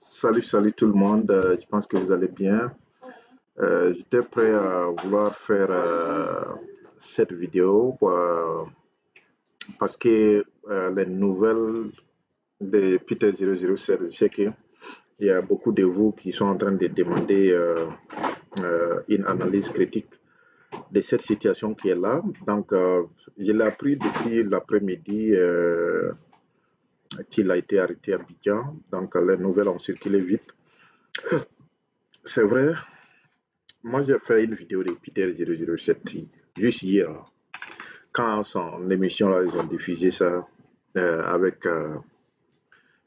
Salut tout le monde, je pense que vous allez bien. J'étais prêt à vouloir faire cette vidéo parce que les nouvelles de Peter 007, je sais qu'il y a beaucoup de vous qui sont en train de demander une analyse critique de cette situation qui est là. Donc, je l'ai appris depuis l'après-midi qu'il a été arrêté à Abidjan. Donc, les nouvelles ont circulé vite. C'est vrai, moi j'ai fait une vidéo de Peter 007 juste hier. Quand son émission là, ils ont diffusé ça avec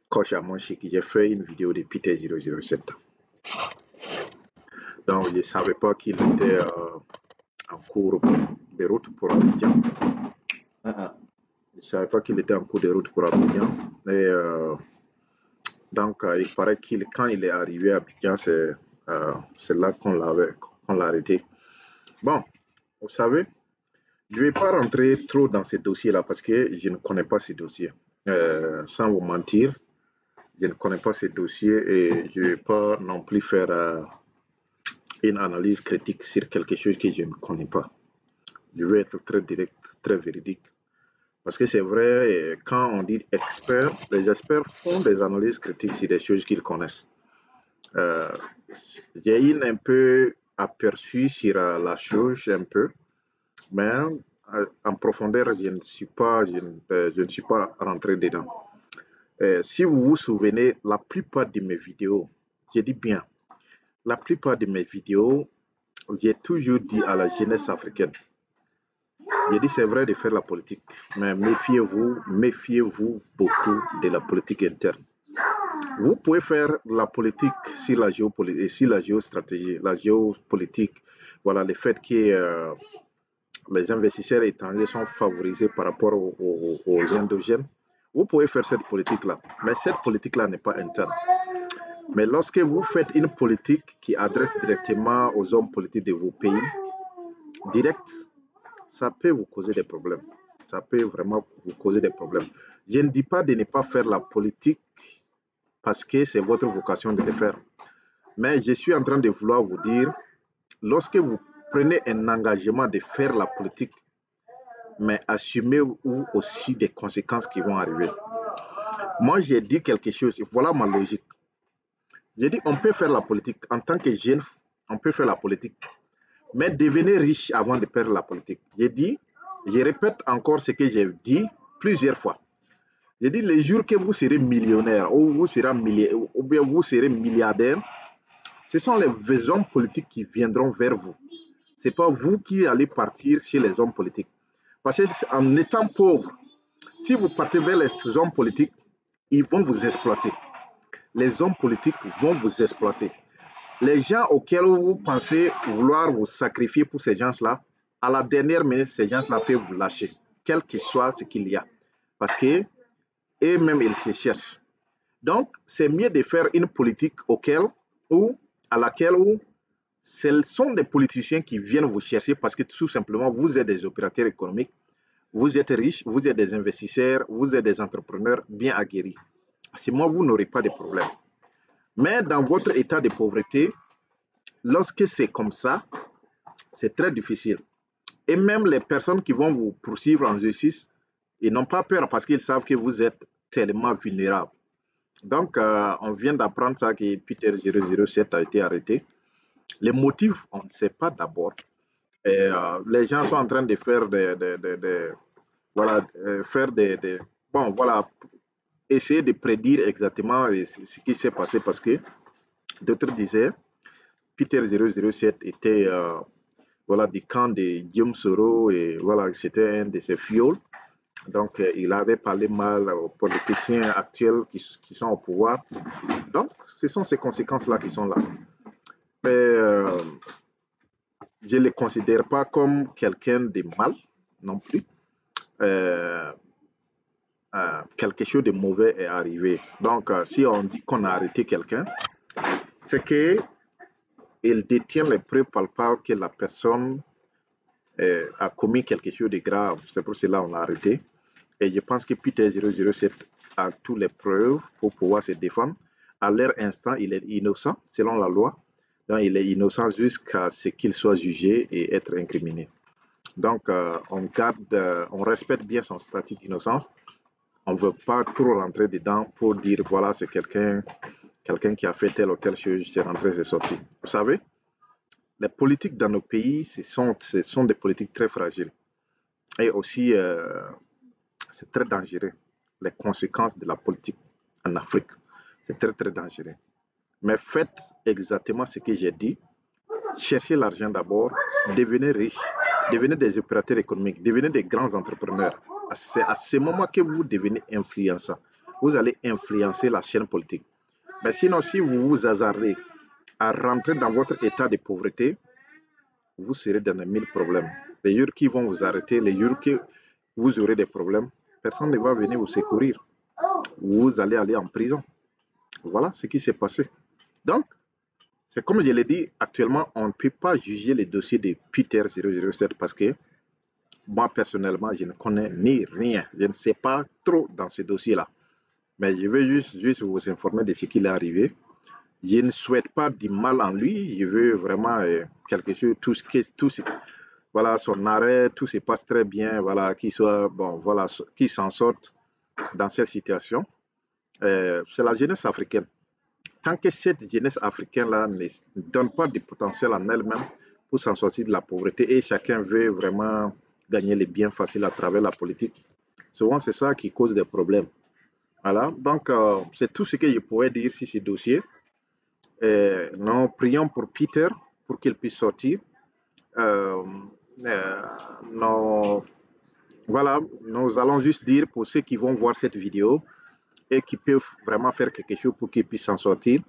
Koch Amonchik, j'ai fait une vidéo de Peter 007. Donc, je ne savais pas qu'il était en cours de route pour Abidjan. Je ne savais pas qu'il était en cours de route pour Abidjan. Et donc, il paraît qu'il, quand il est arrivé à Abidjan, c'est là qu'on l'a arrêté. Bon, vous savez, je ne vais pas rentrer trop dans ces dossiers-là parce que je ne connais pas ces dossiers. Sans vous mentir, je ne connais pas ces dossiers et je ne vais pas non plus faire une analyse critique sur quelque chose que je ne connais pas. Je vais être très direct, très véridique. Parce que c'est vrai, quand on dit expert, les experts font des analyses critiques sur des choses qu'ils connaissent. J'ai un peu aperçu sur la chose, un peu, mais en profondeur, je ne suis pas rentré dedans. Si vous vous souvenez, la plupart de mes vidéos, je dis bien, la plupart de mes vidéos, j'ai toujours dit à la jeunesse africaine, j'ai dit c'est vrai de faire la politique, mais méfiez-vous beaucoup de la politique interne. Vous pouvez faire la politique sur la géopolitique, sur la géostratégie, la géopolitique, voilà, le fait que les investisseurs étrangers sont favorisés par rapport aux endogènes. Vous pouvez faire cette politique-là, mais cette politique-là n'est pas interne. Mais lorsque vous faites une politique qui adresse directement aux hommes politiques de vos pays, direct, ça peut vous causer des problèmes. Ça peut vraiment vous causer des problèmes. Je ne dis pas de ne pas faire la politique parce que c'est votre vocation de le faire. Mais je suis en train de vouloir vous dire, lorsque vous prenez un engagement de faire la politique, mais assumez-vous aussi des conséquences qui vont arriver. Moi, j'ai dit quelque chose, voilà ma logique. J'ai dit, on peut faire la politique. En tant que jeune, on peut faire la politique. Mais devenez riche avant de faire la politique. J'ai dit, je répète encore ce que j'ai dit plusieurs fois. J'ai dit, les jours que vous serez millionnaire ou vous serez milliardaire, ce sont les hommes politiques qui viendront vers vous. Ce n'est pas vous qui allez partir chez les hommes politiques. Parce qu'en étant pauvre, si vous partez vers les hommes politiques, ils vont vous exploiter. Les hommes politiques vont vous exploiter. Les gens auxquels vous pensez vouloir vous sacrifier pour ces gens-là, à la dernière minute, ces gens-là peuvent vous lâcher, quel que soit ce qu'il y a. Parce que eux-mêmes, ils se cherchent. Donc, c'est mieux de faire une politique à laquelle ce sont des politiciens qui viennent vous chercher parce que tout simplement, vous êtes des opérateurs économiques, vous êtes riches, vous êtes des investisseurs, vous êtes des entrepreneurs bien aguerris. Sinon, vous n'aurez pas de problème. Mais dans votre état de pauvreté, lorsque c'est comme ça, c'est très difficile. Et même les personnes qui vont vous poursuivre en justice, ils n'ont pas peur parce qu'ils savent que vous êtes tellement vulnérable. Donc, on vient d'apprendre ça que Peter 007 a été arrêté. Les motifs, on ne sait pas d'abord. Les gens sont en train de faire bon, voilà, essayer de prédire exactement ce qui s'est passé parce que d'autres disaient Peter 007 était voilà, du camp de Guillaume Soro et voilà, c'était un de ses fioles. Donc, il avait parlé mal aux politiciens actuels qui sont au pouvoir. Donc, ce sont ces conséquences-là qui sont là. Mais je ne les considère pas comme quelqu'un de mal non plus. Quelque chose de mauvais est arrivé. Donc, si on dit qu'on a arrêté quelqu'un, c'est qu'il détient les preuves palpables que la personne a commis quelque chose de grave. C'est pour cela qu'on l'a arrêté. Et je pense que Peter 007 a toutes les preuves pour pouvoir se défendre. À leur instant, il est innocent, selon la loi. Donc, il est innocent jusqu'à ce qu'il soit jugé et être incriminé. Donc, on respecte bien son statut d'innocence. On ne veut pas trop rentrer dedans pour dire, voilà, c'est quelqu'un qui a fait telle ou telle chose, c'est rentré, c'est sorti. Vous savez, les politiques dans nos pays, ce sont des politiques très fragiles. Et aussi, c'est très dangereux. Les conséquences de la politique en Afrique, c'est très, très dangereux. Mais faites exactement ce que j'ai dit. Cherchez l'argent d'abord, devenez riche, devenez des opérateurs économiques, devenez des grands entrepreneurs. C'est à ce moment que vous devenez influençant. Vous allez influencer la chaîne politique. Mais sinon, si vous vous hasardez à rentrer dans votre état de pauvreté, vous serez dans les 1000 problèmes. Les jours qui vont vous arrêter, les jours que vous aurez des problèmes, personne ne va venir vous secourir. Vous allez aller en prison. Voilà ce qui s'est passé. Donc, c'est comme je l'ai dit, actuellement, on ne peut pas juger les dossiers de Peter 007 parce que moi, personnellement, je ne connais ni rien. Je ne sais pas trop dans ce dossier-là. Mais je veux juste vous informer de ce qui est arrivé. Je ne souhaite pas du mal en lui. Je veux vraiment quelque chose, voilà, son arrêt, tout se passe très bien, voilà, qu'il soit, bon, voilà, qu'il s'en sorte dans cette situation. C'est la jeunesse africaine. Tant que cette jeunesse africaine-là ne donne pas de potentiel en elle-même pour s'en sortir de la pauvreté et chacun veut vraiment gagner les biens faciles à travers la politique, souvent c'est ça qui cause des problèmes. Voilà, donc c'est tout ce que je pourrais dire sur ce dossier. Nous prions pour Peter pour qu'il puisse sortir. Euh, nous, voilà, nous allons juste dire pour ceux qui vont voir cette vidéo et qui peuvent vraiment faire quelque chose pour qu'ils puissent s'en sortir.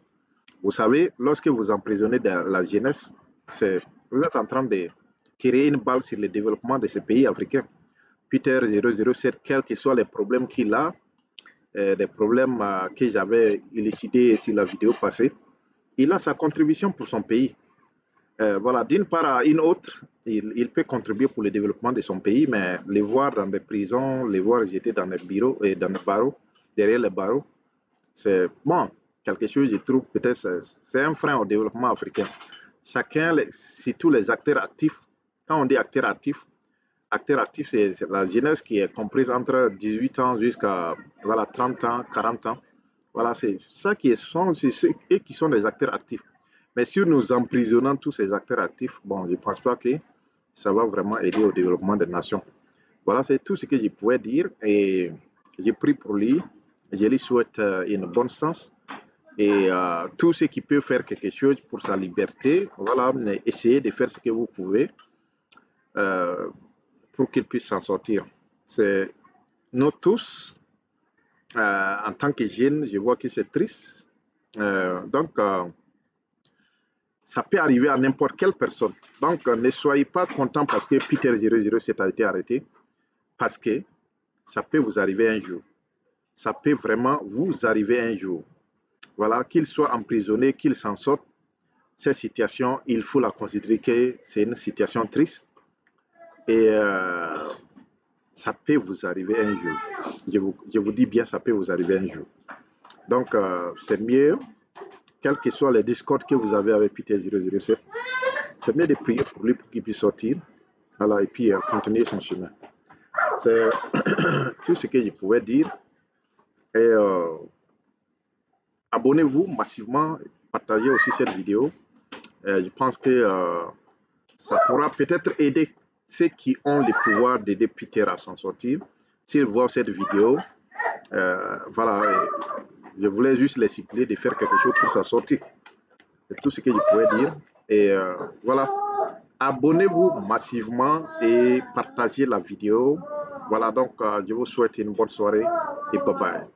Vous savez, lorsque vous emprisonnez la jeunesse, vous êtes en train de tirer une balle sur le développement de ces pays africains. Peter 007, quels que soient les problèmes qu'il a, des problèmes que j'avais élucidés sur la vidéo passée, il a sa contribution pour son pays. Voilà, d'une part à une autre, il peut contribuer pour le développement de son pays, mais les voir dans des prisons, les voir jeter dans les bureaux et dans les barreaux, derrière les barreaux, c'est bon, quelque chose, je trouve, peut-être, c'est un frein au développement africain. Chacun, surtout les acteurs actifs, quand on dit acteurs actifs, c'est la jeunesse qui est comprise entre 18 ans jusqu'à voilà, 30 ans, 40 ans. Voilà, c'est ça qui sont, et qui sont des acteurs actifs. Mais si nous emprisonnons tous ces acteurs actifs, bon, je ne pense pas que ça va vraiment aider au développement des nations. Voilà, c'est tout ce que je pouvais dire et j'ai pris pour lui. Je lui souhaite une bonne chance et tout ce qui peut faire quelque chose pour sa liberté, voilà, essayez de faire ce que vous pouvez pour qu'il puisse s'en sortir. C'est nous tous, en tant que jeunes, je vois que c'est triste. Donc, ça peut arriver à n'importe quelle personne. Donc, ne soyez pas content parce que Peter 007 a été arrêté, parce que ça peut vous arriver un jour. Ça peut vraiment vous arriver un jour. Voilà, qu'il soit emprisonné, qu'il s'en sorte, cette situation, il faut la considérer que c'est une situation triste et ça peut vous arriver un jour. Je vous dis bien, ça peut vous arriver un jour. Donc, c'est mieux, quels que soient les discords que vous avez avec Peter 007, c'est mieux de prier pour lui pour qu'il puisse sortir, voilà, et puis continuer son chemin. C'est tout ce que je pouvais dire. Et abonnez-vous massivement, partagez aussi cette vidéo. Je pense que ça pourra peut-être aider ceux qui ont le pouvoir d'aider Peter à s'en sortir. S'ils voient cette vidéo, voilà, je voulais juste les supplier de faire quelque chose pour s'en sortir. C'est tout ce que je pouvais dire. Et voilà, abonnez-vous massivement et partagez la vidéo. Voilà, donc je vous souhaite une bonne soirée et bye bye.